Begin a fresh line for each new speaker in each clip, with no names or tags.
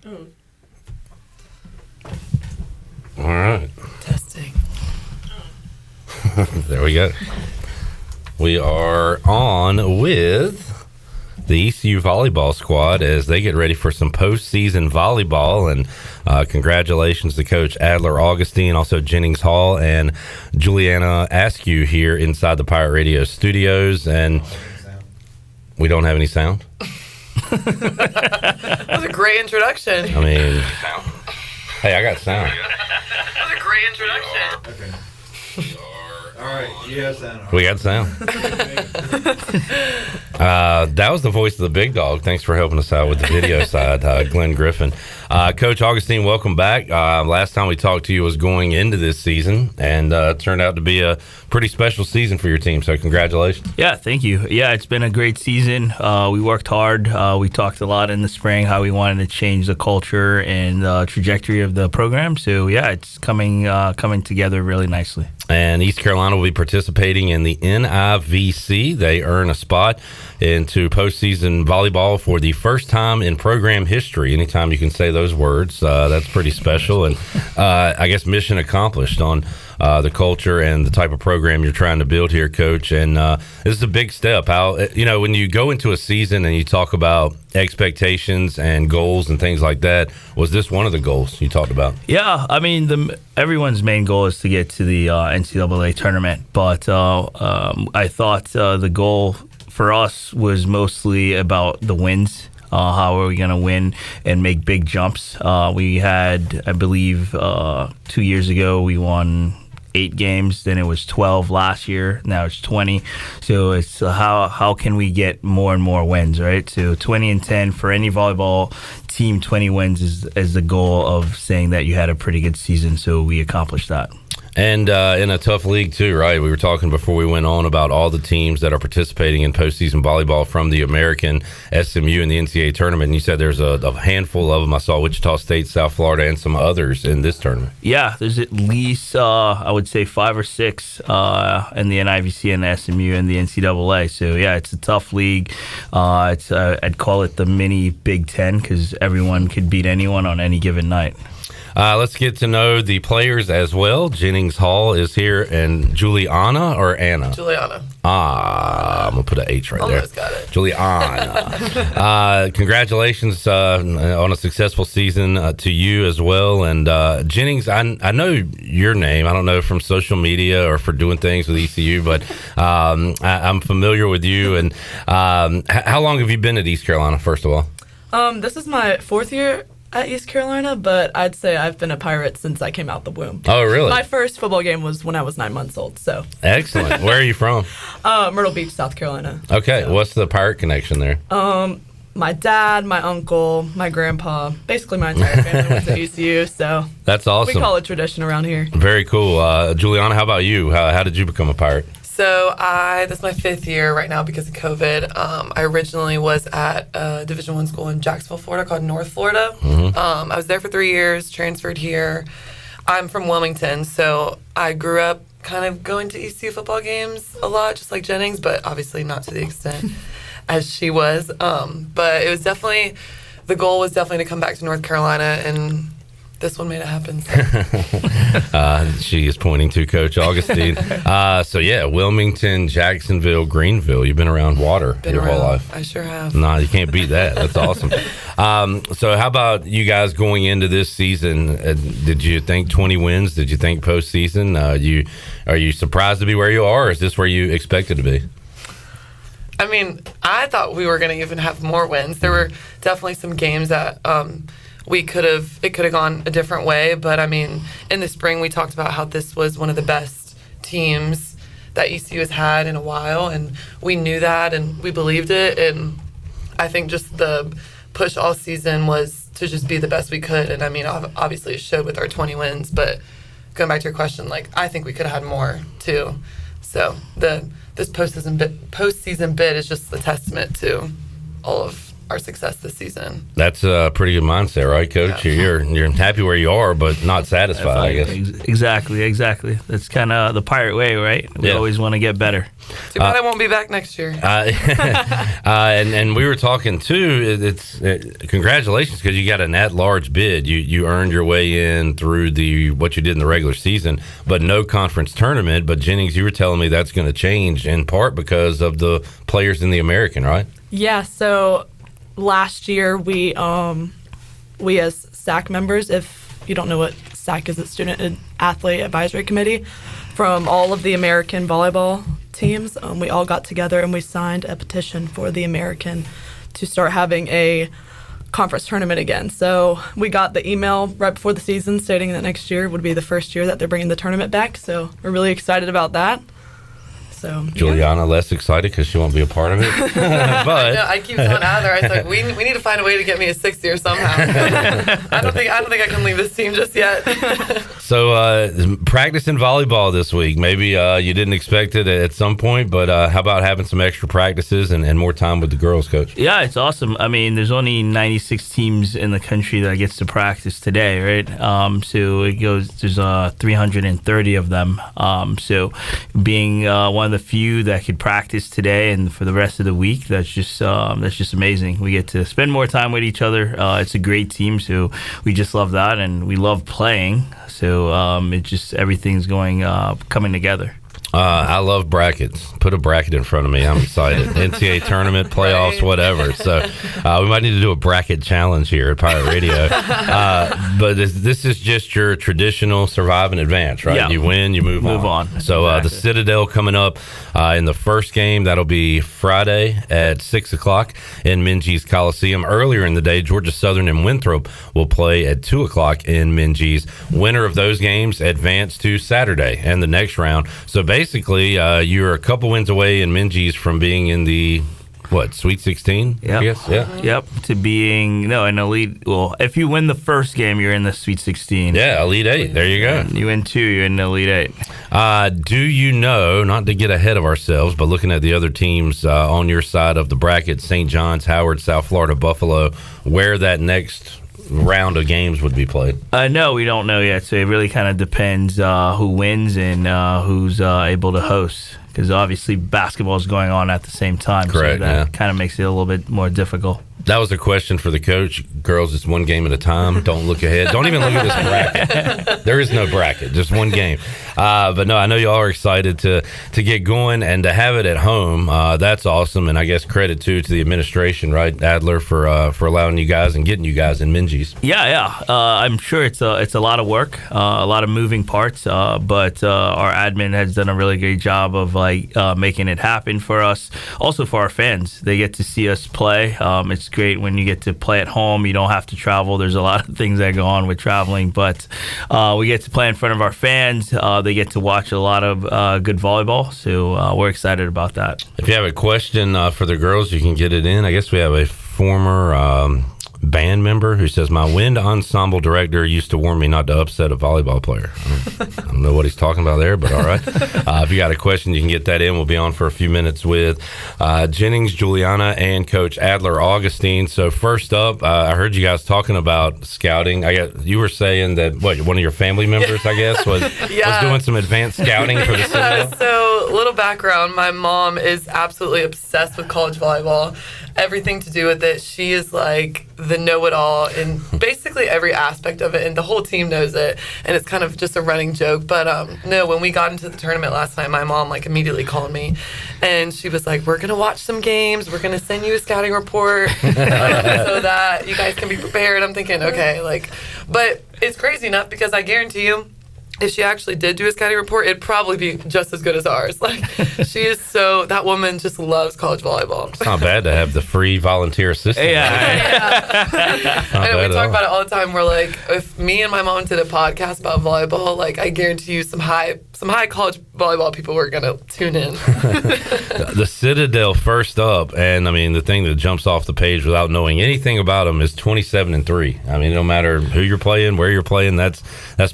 All right.
Testing.
There we go. We are on with the ECU Volleyball squad as they get ready for some postseason volleyball. And congratulations to Coach Adler Augustine, also Jennings Hall, and Juliana Askew here inside the Pirate Radio studios. And we don't have any sound?
That was a great introduction.
I mean, hey, I got sound.
That was a great introduction.
Okay. All right, you have sound.
We got sound. That was the voice of the big dog. Thanks for helping us out with the video side, Glenn Griffin. Coach Augustine, welcome back. Last time we talked to you was going into this season, and it turned out to be a pretty special season for your team, so congratulations.
Yeah, thank you. Yeah, it's been a great season. We worked hard. We talked a lot in the spring how we wanted to change the culture and the trajectory of the program. So, yeah, it's coming together really nicely.
And East Carolina will be participating in the NIVC. They earn a spot into postseason volleyball for the first time in program history. Anytime you can say those words, that's pretty special. And I guess mission accomplished on the culture and the type of program you're trying to build here, Coach. And this is a big step. How, when you go into a season and you talk about expectations and goals and things like that, was this one of the goals you talked about?
Yeah, I mean, everyone's main goal is to get to the NCAA tournament, but I thought the goal for us was mostly about the wins. How are we going to win and make big jumps? We had, I believe, 2 years ago, we won 8 games, then it was 12 last year, now it's 20. So it's how can we get more and more wins, right? So 20 and 10 for any volleyball team, 20 wins is the goal of saying that you had a pretty good season, so we accomplished that.
And in a tough league too, right? We were talking before we went on about all the teams that are participating in postseason volleyball from the American, SMU, and the NCAA tournament. And you said there's a handful of them. I saw Wichita State, South Florida, and some others in this tournament.
Yeah, there's at least, I would say, 5 or 6 in the NIVC and the SMU and the NCAA. So, yeah, it's a tough league. I'd call it the mini Big Ten because everyone could beat anyone on any given night.
Let's get to know the players as well. Jennings Hall is here, and Juliana or Anna?
Juliana.
I'm going to put an H right there.
Almost got it.
Juliana. Congratulations on a successful season to you as well. And Jennings, I know your name. I don't know from social media or for doing things with ECU, but I'm familiar with you. And how long have you been at East Carolina, first of all?
This is my 4th year at East Carolina, but I'd say I've been a Pirate since I came out the womb.
Oh, really?
My first football game was when I was 9 months old. So
excellent. Where are you from?
Myrtle Beach, South Carolina.
Okay,
so.
What's the Pirate connection there?
My dad, my uncle, my grandpa, basically my entire family went to ECU. So
that's awesome.
We call it tradition around here.
Very cool. Juliana, how about you? How did you become a Pirate?
So this is my 5th year right now because of COVID. I originally was at a Division I school in Jacksonville, Florida called North Florida.
Mm-hmm.
I was there for 3 years, transferred here. I'm from Wilmington, so I grew up kind of going to ECU football games a lot, just like Jennings, but obviously not to the extent as she was. But it was definitely, the goal was definitely to come back to North Carolina, and this one made it happen. So.
She is pointing to Coach Augustine. So, yeah, Wilmington, Jacksonville, Greenville. You've been around water your whole life.
I sure have.
No, you can't beat that. That's awesome. So how about you guys going into this season? Did you think 20 wins? Did you think postseason? Are you surprised to be where you are, or is this where you expected to be?
I mean, I thought we were going to even have more wins. There were definitely some games that it could have gone a different way, but I mean, in the spring we talked about how this was one of the best teams that ECU has had in a while, and we knew that and we believed it, and I think just the push all season was to just be the best we could, and I mean, obviously it showed with our 20 wins, but going back to your question, like, I think we could have had more too. So this postseason bid is just a testament to all of our success this season.
That's a pretty good mindset, right, Coach?
Yeah.
You're happy where you are, but not satisfied, I guess.
Exactly. That's kind of the Pirate way, right? We always want to get better.
Too bad I won't be back next year.
And we were talking too. Congratulations, because you got an at-large bid. You earned your way in through what you did in the regular season, but no conference tournament. But Jennings, you were telling me that's going to change in part because of the players in the American, right?
Yeah. So last year we as SAC members, if you don't know what SAC is, it's Student Athlete Advisory Committee, from all of the American volleyball teams, we all got together and we signed a petition for the American to start having a conference tournament again. So we got the email right before the season stating that next year would be the first year that they're bringing the tournament back. So we're really excited about that. So
Juliana less excited because she won't be a part of it. But
I keep telling Adler, I was like, we need to find a way to get me a 6th year somehow. I don't think I can leave this team just yet.
So practicing volleyball this week. Maybe you didn't expect it at some point, but how about having some extra practices and more time with the girls, Coach?
Yeah, it's awesome. I mean, there's only 96 teams in the country that gets to practice today, right? So it goes. There's 330 of them. So being one of the few that could practice today and for the rest of the week, that's just amazing. We get to spend more time with each other. It's a great team, so we just love that, and we love playing. So it just everything's coming together.
I love brackets. Put a bracket in front of me. I'm excited. NCAA tournament, playoffs,
Right.
whatever. So we might need to do a bracket challenge here at Pirate Radio. But this is just your traditional survive and advance, right?
Yeah.
You win, you move on. So
Exactly.
the Citadel coming up in the first game, that'll be Friday at 6 o'clock in Minges Coliseum. Earlier in the day, Georgia Southern and Winthrop will play at 2 o'clock in Minges. Winner of those games advance to Saturday and the next round. So basically, you're a couple wins away in Minges from being in the Sweet 16?
Yep.
I guess? Yeah.
Yep, to being an elite. Well, if you win the first game, you're in the Sweet 16.
Yeah, Elite 8. There you go.
And you win 2, you're in the Elite 8.
Do you know, not to get ahead of ourselves, but looking at the other teams on your side of the bracket, St. John's, Howard, South Florida, Buffalo, where that next round of games would be played?
No, we don't know yet. So it really kind of depends who wins and who's able to host. Because obviously basketball is going on at the same time.
Correct,
So that kind of makes it a little bit more difficult.
That was a question for the coach. Girls, it's one game at a time. Don't look ahead. Don't even look at this bracket. There is no bracket, just one game. But no, I know y'all are excited to get going and to have it at home. That's awesome, and I guess credit to the administration, right, Adler, for allowing you guys and getting you guys in Minges.
Yeah. I'm sure it's a lot of work, a lot of moving parts, but our admin has done a really great job of making it happen for us. Also for our fans, they get to see us play. It's great when you get to play at home. You don't have to travel. There's a lot of things that go on with traveling, but we get to play in front of our fans. They get to watch a lot of good volleyball, so we're excited about that.
If you have a question for the girls, you can get it in. I guess we have a former band member who says, my wind ensemble director used to warn me not to upset a volleyball player. I don't know what he's talking about there, but all right. If you got a question, you can get that in. We'll be on for a few minutes with Jennings, Juliana, and Coach Adler Augustine. So first up, I heard you guys talking about scouting. You were saying that one of your family members, I guess, was doing some advanced scouting for the Citadel?
So little background, my mom is absolutely obsessed with college volleyball. Everything to do with it. She is like the know-it-all in basically every aspect of it, and the whole team knows it, and it's kind of just a running joke. But no, when we got into the tournament last night, my mom immediately called me, and she was like, we're going to watch some games, we're going to send you a scouting report so that you guys can be prepared. I'm thinking, okay, but it's crazy enough because I guarantee you, if she actually did do a scouting report, it'd probably be just as good as ours. She is that woman just loves college volleyball.
It's not bad to have the free volunteer assistant.
Yeah. I know, we talk about it all the time. We're like, if me and my mom did a podcast about volleyball, I guarantee you some high college volleyball people were going to tune in.
The Citadel first up, and I mean the thing that jumps off the page without knowing anything about them is 27-3. I mean, no matter who you're playing, where you're playing, that's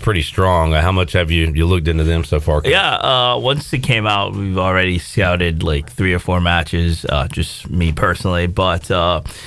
pretty strong. How much have you looked into them so far?
Yeah, once it came out, we've already scouted like 3 or 4 matches, just me personally. But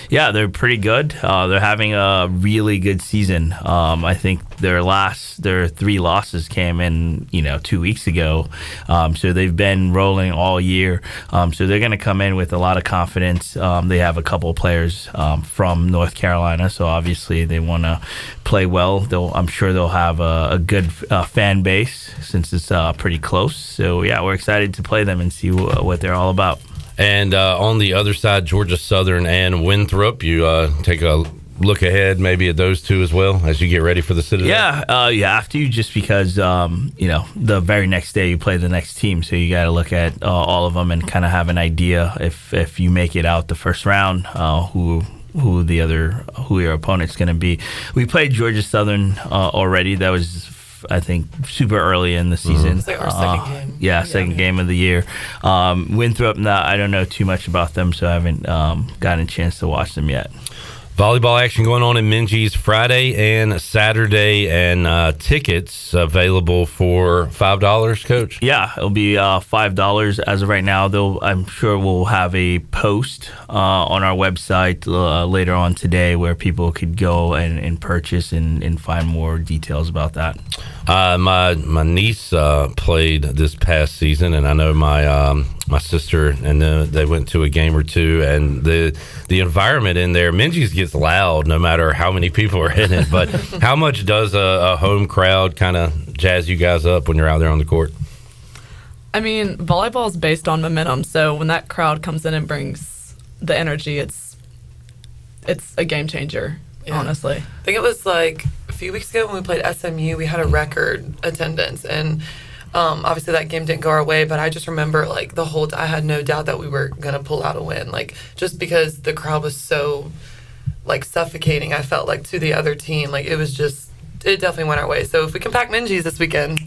yeah, they're pretty good. They're having a really good season. I think their 3 losses came in 2 weeks ago, so they've been rolling all year. So they're going to come in with a lot of confidence. They have a couple of players from North Carolina, so obviously they want to play well. I'm sure they'll have a good fan base since it's pretty close. So yeah, we're excited to play them and see what they're all about.
And on the other side, Georgia Southern and Winthrop, you take a look ahead maybe at those two as well as you get ready for the Citadel?
Yeah, you have to, just because the very next day you play the next team, so you got to look at all of them and kind of have an idea if you make it out the first round, who your opponent's going to be. We played Georgia Southern already. That was, I think, super early in the season.
It's like our second game.
Yeah, second game of the year. Winthrop, I don't know too much about them, so I haven't gotten a chance to watch them yet.
Volleyball action going on in Minges Friday and Saturday, and tickets available for $5, Coach?
Yeah, it'll be $5 as of right now. I'm sure we'll have a post on our website later on today where people could go and purchase and find more details about that.
My niece played this past season, and I know my sister, and they went to a game or two, and the environment in there, Minges gets loud no matter how many people are in it, but how much does a home crowd kind of jazz you guys up when you're out there on the court?
I mean, volleyball is based on momentum, so when that crowd comes in and brings the energy, it's a game changer, honestly.
I think it was like a few weeks ago when we played SMU, we had a record attendance, and obviously that game didn't go our way, but I just remember like I had no doubt that we were going to pull out a win, like just because the crowd was so like suffocating, I felt like, to the other team. Like it definitely went our way. So if we can pack Minges this weekend,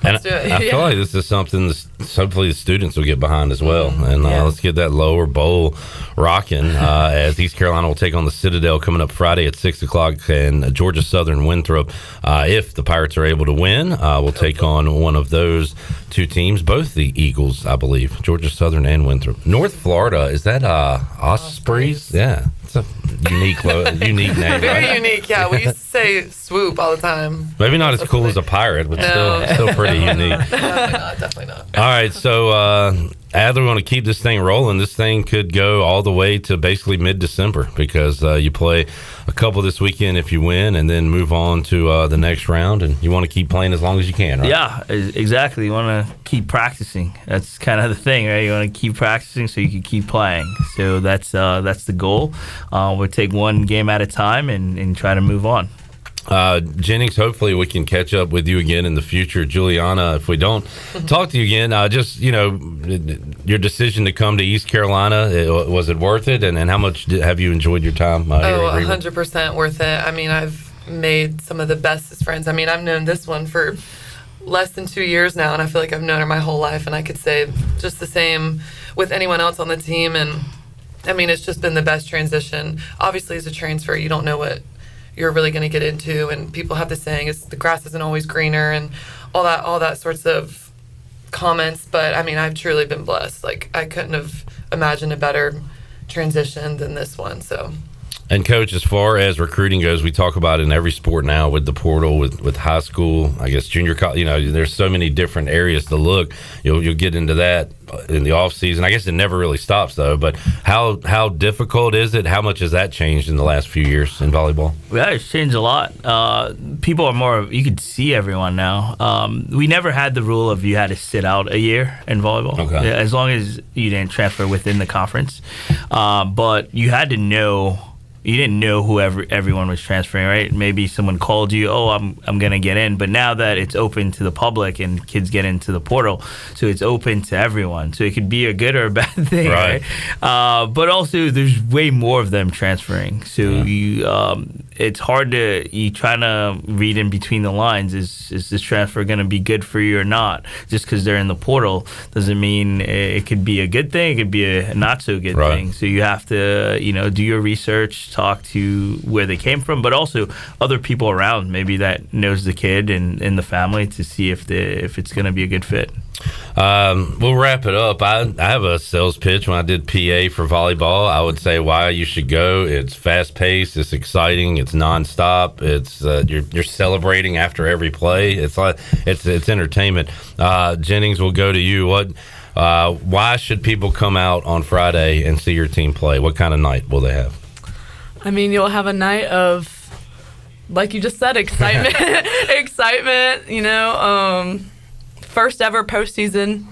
let's do it.
I feel like this is something hopefully the students will get behind as well. And let's get that lower bowl rocking as East Carolina will take on the Citadel coming up Friday at 6 o'clock, and Georgia Southern Winthrop, if the Pirates are able to win, will take on one of those two teams, both the Eagles, I believe, Georgia Southern and Winthrop. North Florida, is that Ospreys? Yeah. It's a unique name.
Very
right?
unique, yeah. We used to say swoop all the time.
Maybe not as cool as a pirate, but still pretty unique.
Definitely not.
All right, so Adler, we want to keep this thing rolling. This thing could go all the way to basically mid-December, because you play a couple this weekend if you win, and then move on to the next round, and you want to keep playing as long as you can, right?
Yeah, exactly. You want to keep practicing. That's kind of the thing, right? You want to keep practicing so you can keep playing. So that's the goal. We'll take one game at a time and try to move on.
Jennings, hopefully we can catch up with you again in the future. Juliana, if we don't talk to you again, just, your decision to come to East Carolina, was it worth it? And how much have you enjoyed your time here?
100% worth it. I mean, I've made some of the bestest friends. I mean, I've known this one for less than 2 years now, and I feel like I've known her my whole life, and I could say just the same with anyone else on the team. And I mean, it's just been the best transition. Obviously, as a transfer, you don't know what you're really going to get into, and people have the saying, the grass isn't always greener, and all that sorts of comments. But I mean, I've truly been blessed. Like, I couldn't have imagined a better transition than this one. So.
And Coach, as far as recruiting goes, we talk about it in every sport now with the portal, with high school, I guess junior college. There's so many different areas to look. You'll get into that in the off season. I guess it never really stops though. But how difficult is it? How much has that changed in the last few years in volleyball?
Yeah, it's changed a lot. People are more. You could see everyone now. We never had the rule of you had to sit out a year in volleyball.
Okay.
As long as you didn't transfer within the conference, but you had to know. You didn't know who everyone was transferring, right? Maybe someone called you, I'm going to get in. But now that it's open to the public and kids get into the portal, so it's open to everyone. So it could be a good or a bad thing, right? But also, there's way more of them transferring. So it's hard you trying to read in between the lines. Is this transfer going to be good for you or not? Just because they're in the portal doesn't mean it could be a good thing. It could be a not so good thing. So you have to, do your research, talk to where they came from, but also other people around, maybe that knows the kid and the family, to see if it's going to be a good fit.
We'll wrap it up. I have a sales pitch when I did PA for volleyball. I would say why you should go. It's fast paced. It's exciting. It's nonstop. It's you're celebrating after every play. It's entertainment. Jennings, will go to you. Why should people come out on Friday and see your team play? What kind of night will they have?
I mean, you'll have a night of, like you just said, excitement. First ever postseason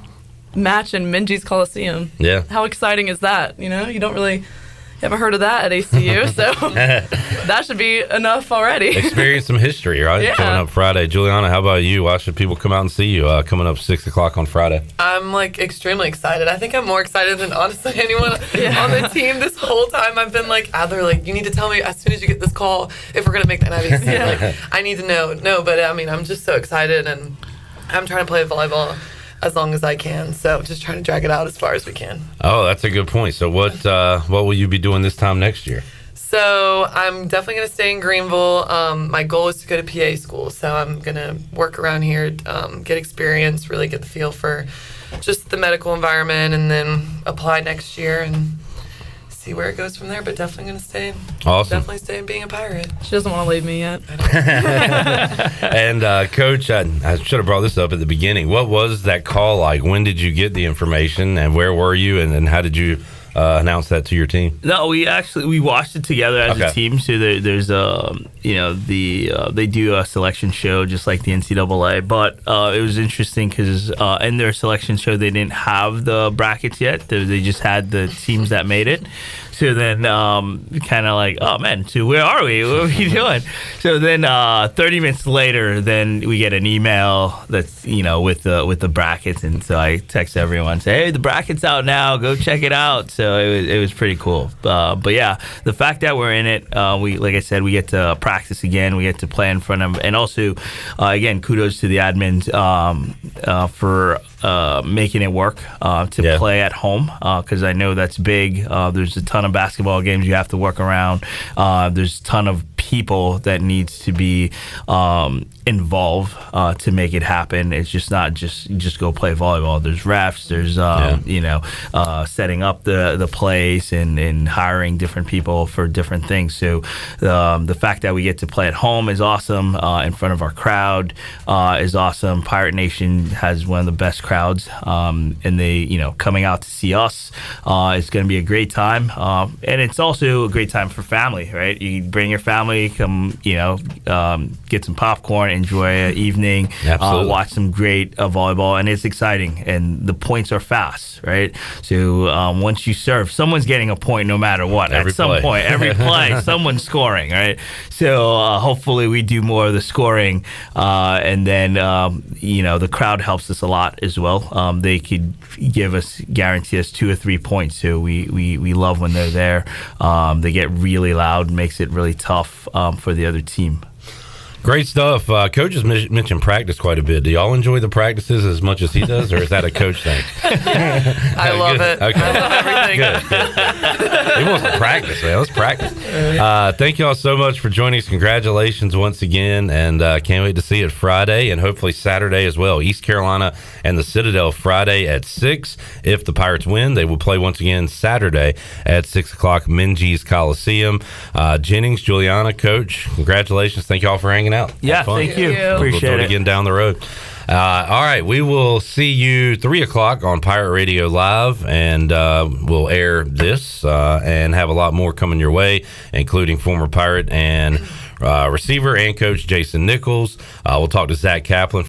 match in Minji's Coliseum.
Yeah.
How exciting is that? You haven't heard of that at ECU, so that should be enough already.
Experience some history, right?
Yeah.
Coming up Friday. Juliana, how about you? Why should people come out and see you coming up 6 o'clock on Friday?
I'm extremely excited. I think I'm more excited than honestly anyone on the team. This whole time I've been Adler, you need to tell me as soon as you get this call if we're going to make the NIVC.
Yeah.
I need to know. No, but I mean, I'm just so excited, and I'm trying to play volleyball as long as I can, so just trying to drag it out as far as we can.
Oh, that's a good point. So what will you be doing this time next year?
So I'm definitely going to stay in Greenville. My goal is to go to PA school, so I'm going to work around here, get experience, really get the feel for just the medical environment, and then apply next year and see where it goes from there. But definitely going to stay.
Awesome.
Definitely stay being a Pirate.
She doesn't want to leave me yet.
And Coach, I should have brought this up at the beginning. What was that call like? When did you get the information, and where were you, and how did you announce that to your team?
No, we watched it together as a team. So there's they do a selection show just like the NCAA, but it was interesting because in their selection show they didn't have the brackets yet. They just had the teams that made it. So then kind of oh man, so where are we? What are we doing? So then 30 minutes later, then we get an email that's with the brackets, and so I text everyone, say, hey, the bracket's out now, go check it out. So it was pretty cool. But yeah, the fact that we're in it, we, like I said, we get to practice again, we get to play in front of, and also again, kudos to the admins for making it work to play at home, because I know that's big. There's a ton of basketball games you have to work around. There's a ton of people that needs to be involved to make it happen. It's just not just go play volleyball. There's refs, there's setting up the place and hiring different people for different things. So the fact that we get to play at home is awesome. In front of our crowd is awesome. Pirate Nation has one of the best crowds, and they coming out to see us is going to be a great time. And it's also a great time for family, right? You bring your family, come, get some popcorn, enjoy an evening, watch some great volleyball, and it's exciting. And the points are fast, right? So once you serve, someone's getting a point no matter what. Every play, someone's scoring, right? So hopefully we do more of the scoring, and then the crowd helps us a lot as well. They could guarantee us 2 or 3 points. So we love when they're there. They get really loud, makes it really tough for the other team.
Great stuff. Coach has mentioned practice quite a bit. Do y'all enjoy the practices as much as he does, or is that a coach thing?
I love it.
Okay.
I love everything.
Good. He wants to practice, man. Let's practice. Thank y'all so much for joining us. Congratulations once again, and can't wait to see it Friday and hopefully Saturday as well. East Carolina and the Citadel Friday at 6. If the Pirates win, they will play once again Saturday at 6 o'clock, Minji's Coliseum. Jennings, Juliana, Coach, congratulations. Thank y'all for hanging out.
Yeah, thank you. Appreciate
we'll do it again down the road. All right, we will see you 3 o'clock on Pirate Radio Live, and we'll air this and have a lot more coming your way, including former Pirate and receiver and coach Jason Nichols. We'll talk to Zach Kaplan